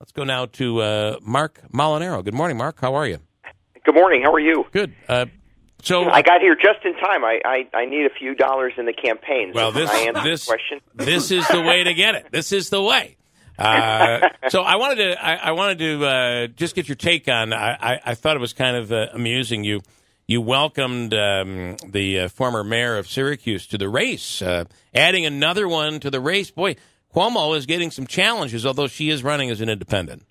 Let's go now to Marc Molinaro. Good morning, Mark. How are you? Good morning. How are you? Good. So I got here just in time. I need a few dollars in the campaign. Well, this question. This is the way to get it. This is the way. So I wanted to just get your take on. I thought it was kind of amusing. You welcomed the former mayor of Syracuse to the race, adding another one to the race. Boy, Cuomo is getting some challenges, although she is running as an independent.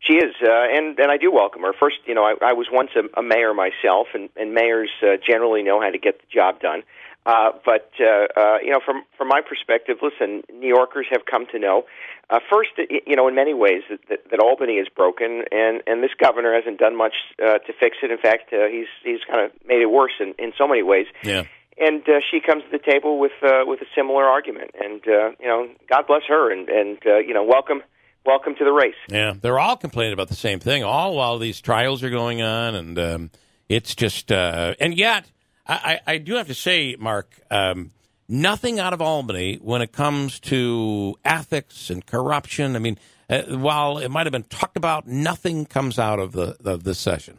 She is, and I do welcome her. First, I was once a mayor myself, and mayors generally know how to get the job done. But from my perspective, listen, New Yorkers have come to know, first, in many ways that Albany is broken, and this governor hasn't done much to fix it. In fact, he's kind of made it worse in so many ways. Yeah. And she comes to the table with a similar argument, and God bless her, and welcome to the race. Yeah, they're all complaining about the same thing, all while these trials are going on, and it's just and yet. I do have to say, Mark, nothing out of Albany when it comes to ethics and corruption. I mean, while it might have been talked about, nothing comes out of this session.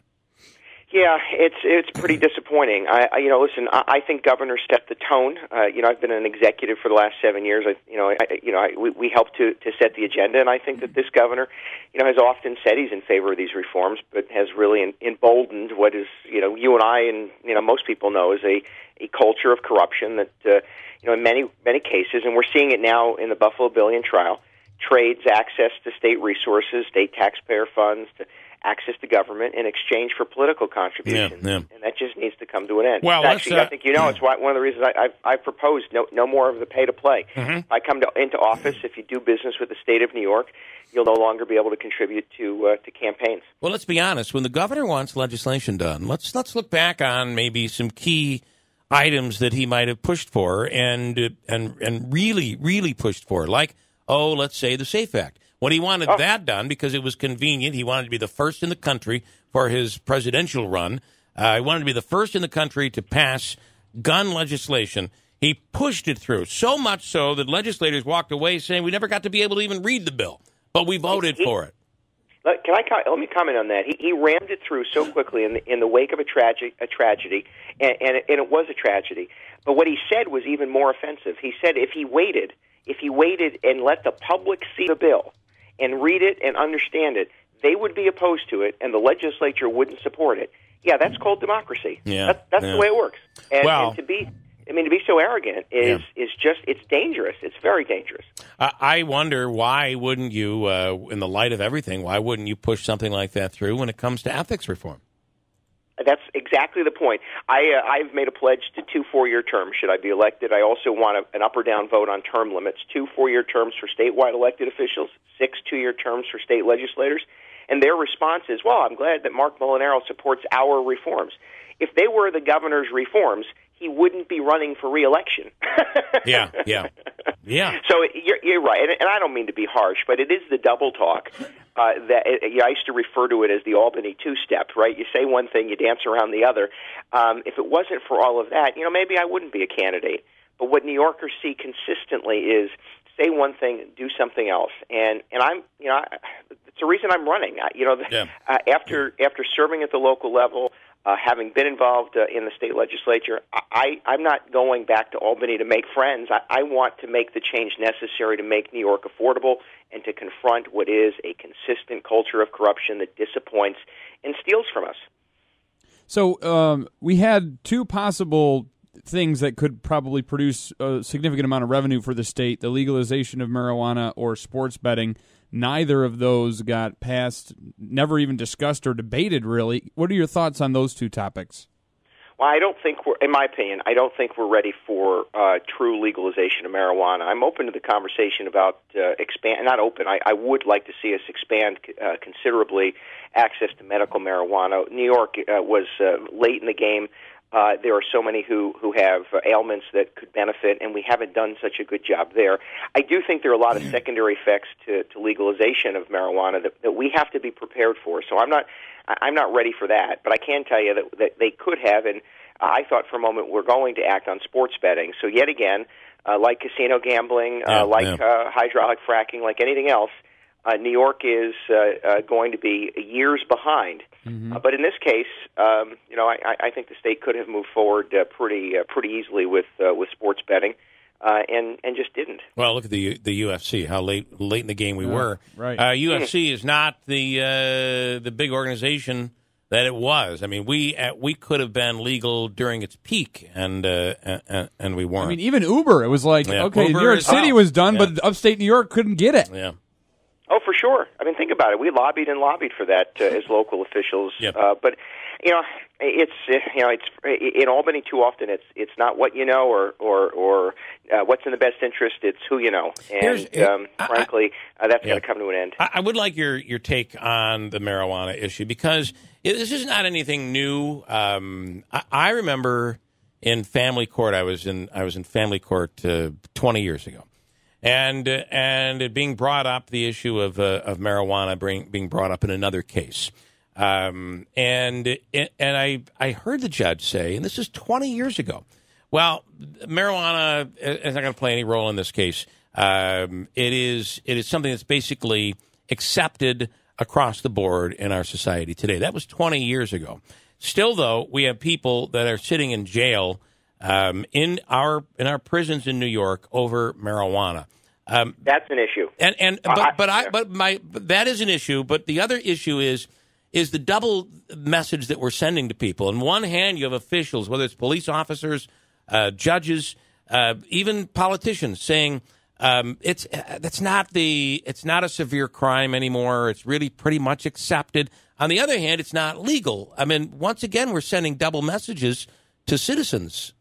Yeah, it's pretty disappointing. I think governors set the tone. I've been an executive for the last 7 years. We helped to set the agenda, and I think that this governor, has often said he's in favor of these reforms, but has really emboldened what is, you and I and most people know is a culture of corruption that, in many cases, and we're seeing it now in the Buffalo Billion trial, trades access to state resources, state taxpayer funds, to access to government in exchange for political contributions, and that just needs to come to an end. Well, actually, I think it's one of the reasons I've proposed no more of the pay to play. Mm-hmm. If I come into office, if you do business with the state of New York, you'll no longer be able to contribute to campaigns. Well, let's be honest. When the governor wants legislation done, let's look back on maybe some key items that he might have pushed for and really pushed for, like let's say the SAFE Act. When he wanted that done, because it was convenient, he wanted to be the first in the country for his presidential run. He wanted to be the first in the country to pass gun legislation. He pushed it through, so much so that legislators walked away saying we never got to be able to even read the bill, but we voted for it. Let me comment on that. He rammed it through so quickly in the wake of a tragedy, and it was a tragedy. But what he said was even more offensive. He said if he waited and let the public see the bill and read it and understand it, they would be opposed to it, and the legislature wouldn't support it. Yeah, that's called democracy. Yeah, that's the way it works. And to be so arrogant is just, it's dangerous. It's very dangerous. I wonder why wouldn't you, in the light of everything, why wouldn't you push something like that through when it comes to ethics reform? That's exactly the point. I've made a pledge to 2 4-year terms should I be elected. I also want an up or down vote on term limits, 2 4-year terms for statewide elected officials, 6 2-year terms for state legislators. And their response is, well, I'm glad that Marc Molinaro supports our reforms. If they were the governor's reforms, he wouldn't be running for re-election. Yeah. So you're right, and I don't mean to be harsh, but it is the double talk. I used to refer to it as the Albany two-step, right? You say one thing, you dance around the other. If it wasn't for all of that, maybe I wouldn't be a candidate. But what New Yorkers see consistently is say one thing, do something else, and I'm, it's the reason I'm running. After serving at the local level. Having been involved in the state legislature, I'm not going back to Albany to make friends. I want to make the change necessary to make New York affordable and to confront what is a consistent culture of corruption that disappoints and steals from us. So we had two possible things that could probably produce a significant amount of revenue for the state, the legalization of marijuana or sports betting. Neither of those got passed, never even discussed or debated, really. What are your thoughts on those two topics? Well, in my opinion, I don't think we're ready for true legalization of marijuana. I'm open to the conversation about not open. I would like to see us expand considerably access to medical marijuana. New York was late in the game. There are so many who have ailments that could benefit, and we haven't done such a good job there. I do think there are a lot of secondary effects to legalization of marijuana that we have to be prepared for. So I'm not ready for that, but I can tell you that they could have, and I thought for a moment we're going to act on sports betting. So yet again, like casino gambling, hydraulic fracking, like anything else, New York is going to be years behind. Mm-hmm. But in this case, I think the state could have moved forward pretty easily with sports betting, and just didn't. Well, look at the UFC. How late in the game we were. Right. UFC is not the big organization that it was. I mean, we could have been legal during its peak, and we weren't. I mean, even Uber, it was like, okay, Uber New York City was done, but upstate New York couldn't get it. Yeah. Oh, for sure. I mean, think about it. We lobbied for that as local officials. Yep. But it's in Albany too often. It's not what you know or what's in the best interest. It's who you know. And frankly, that's going to come to an end. I would like your take on the marijuana issue, because this is not anything new. I remember in family court. I was in family court 20 years ago. And it being brought up, the issue of marijuana being brought up in another case, and I heard the judge say, and this is 20 years ago, well, marijuana is not going to play any role in this case. It is something that's basically accepted across the board in our society today. That was 20 years ago. Still, though, we have people that are sitting in jail in our prisons in New York over marijuana. That's an issue, but that is an issue. But the other issue is the double message that we're sending to people. On one hand, you have officials, whether it's police officers, judges, even politicians, saying it's not a severe crime anymore. It's really pretty much accepted. On the other hand, it's not legal. I mean, once again, we're sending double messages to citizens.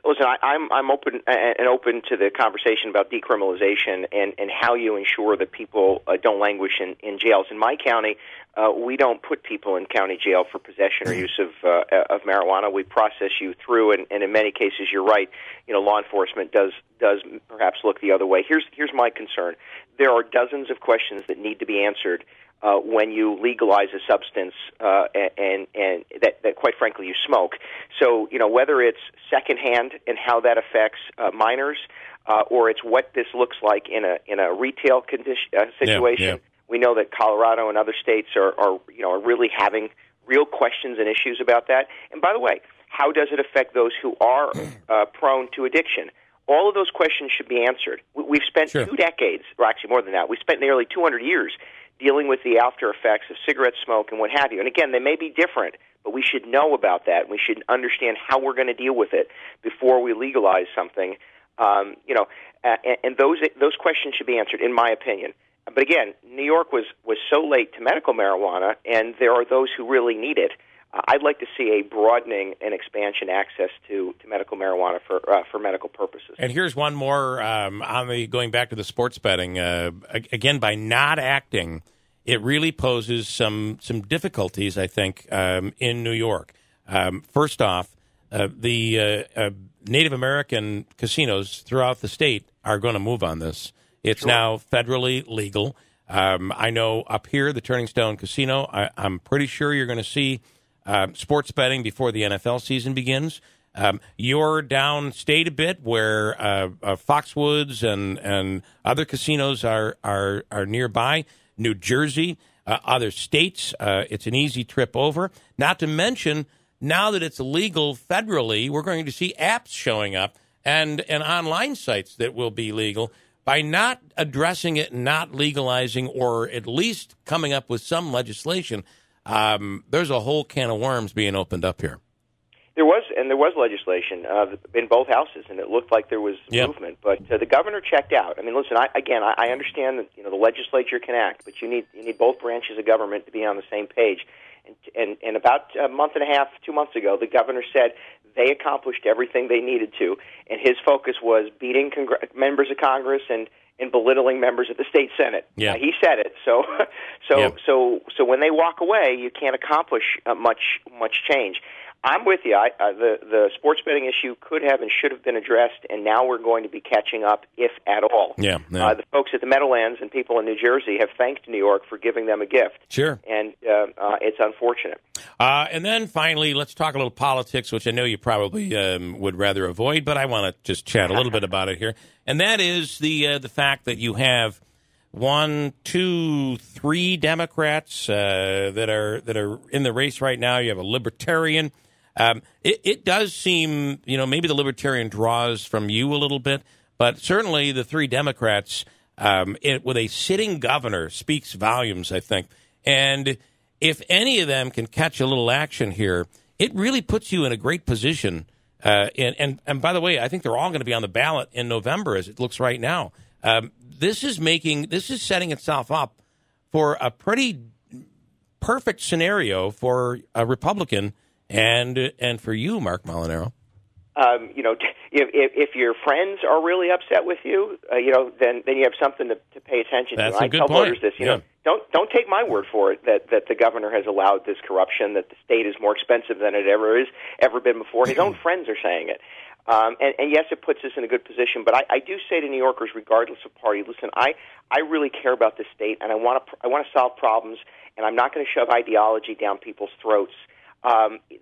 Listen, I'm open to the conversation about decriminalization and how you ensure that people don't languish in jails. In my county, we don't put people in county jail for possession or use of marijuana. We process you through, and in many cases, you're right. Law enforcement does perhaps look the other way. Here's my concern. There are dozens of questions that need to be answered when you legalize a substance and that quite frankly you smoke. So whether it's secondhand and how that affects minors, or it's what this looks like in a retail situation. Yeah. We know that Colorado and other states are really having real questions and issues about that. And by the way, how does it affect those who are prone to addiction? All of those questions should be answered. We've spent 2 decades, or actually more than that. We spent nearly 200 years dealing with the after effects of cigarette smoke and what have you. And again, they may be different, but we should know about that. We should understand how we're going to deal with it before we legalize something. And those questions should be answered, in my opinion. But again, New York was so late to medical marijuana, and there are those who really need it. I'd like to see a broadening and expansion access to medical marijuana for medical purposes. And here's one more going back to the sports betting. Again, by not acting, it really poses some difficulties, I think, in New York. First off, the Native American casinos throughout the state are going to move on this. It's now federally legal. I know up here, the Turning Stone Casino, I'm pretty sure you're going to see sports betting before the NFL season begins. You're downstate a bit, where Foxwoods and other casinos are nearby. New Jersey, other states, it's an easy trip over. Not to mention, now that it's illegal federally, we're going to see apps showing up and online sites that will be legal. By not addressing it and not legalizing, or at least coming up with some legislation, there's a whole can of worms being opened up here. There was legislation in both houses, and it looked like there was movement. But the governor checked out. I mean, listen, I understand that the legislature can act, but you need both branches of government to be on the same page. And about a month and a half, 2 months ago, the governor said they accomplished everything they needed to, and his focus was beating members of Congress and belittling members of the state Senate. Yeah. He said it. So when they walk away, you can't accomplish much change. I'm with you. The sports betting issue could have and should have been addressed, and now we're going to be catching up, if at all. Yeah. The folks at the Meadowlands and people in New Jersey have thanked New York for giving them a gift. Sure. And it's unfortunate. And then finally, let's talk a little politics, which I know you probably would rather avoid, but I want to just chat a little bit about it here. And that is the fact that you have 1, 2, 3 Democrats that are in the race right now. You have a Libertarian. It does seem, maybe the Libertarian draws from you a little bit, but certainly the 3 Democrats with a sitting governor speaks volumes, I think. And if any of them can catch a little action here, it really puts you in a great position. And by the way, I think they're all going to be on the ballot in November as it looks right now. This is setting itself up for a pretty perfect scenario for a Republican and for you, Marc Molinaro. If your friends are really upset with you, then you have something to pay attention to. That's a good point. Voters this, don't take my word for it that the governor has allowed this corruption, that the state is more expensive than it ever been before. His own friends are saying it. And yes, it puts us in a good position. But I do say to New Yorkers, regardless of party, listen, I really care about this state, and I want to solve problems, and I'm not going to shove ideology down people's throats.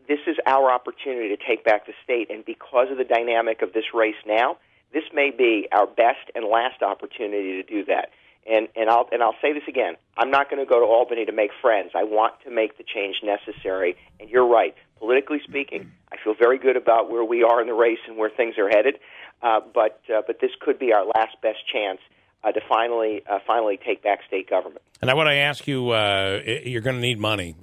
This is our opportunity to take back the state, and because of the dynamic of this race now, this may be our best and last opportunity to do that. And I'll say this again: I'm not going to go to Albany to make friends. I want to make the change necessary. And you're right. Politically speaking, I feel very good about where we are in the race and where things are headed. But this could be our last best chance to finally take back state government. And I want to ask you: you're going to need money.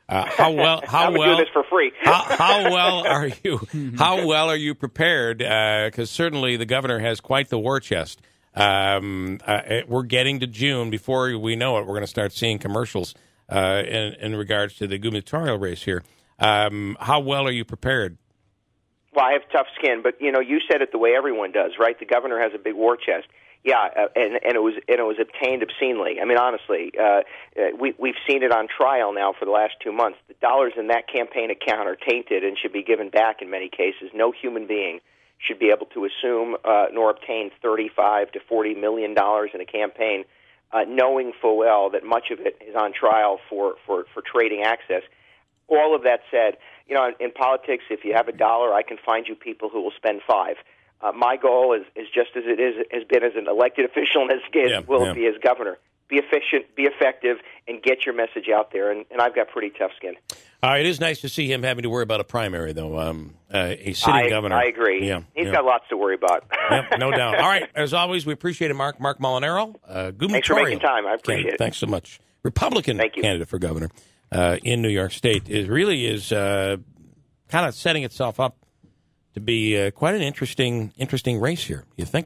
How well? I'm doing this for free. how well are you? How well are you prepared? Because certainly the governor has quite the war chest. We're getting to June. Before we know it, we're going to start seeing commercials in regards to the gubernatorial race here. How well are you prepared? Well, I have tough skin, but you said it the way everyone does, right? The governor has a big war chest. Yeah, and it was obtained obscenely. I mean, honestly, we've seen it on trial now for the last 2 months. The dollars in that campaign account are tainted and should be given back in many cases. No human being should be able to assume nor obtain $35 to $40 million in a campaign, knowing full well that much of it is on trial for trading access. All of that said, in politics, if you have a dollar, I can find you people who will spend $5. My goal is just as it has been as an elected official, and as will be as governor. Be efficient, be effective, and get your message out there. And I've got pretty tough skin. It is nice to see him having to worry about a primary, though. A sitting governor. I agree. Yeah, He's got lots to worry about. Yep, no doubt. All right. As always, we appreciate it, Marc Molinaro. Thanks for making time. I appreciate it. Thanks so much. Republican candidate for governor in New York State. It really is kind of setting itself up to be quite an interesting race here, you think?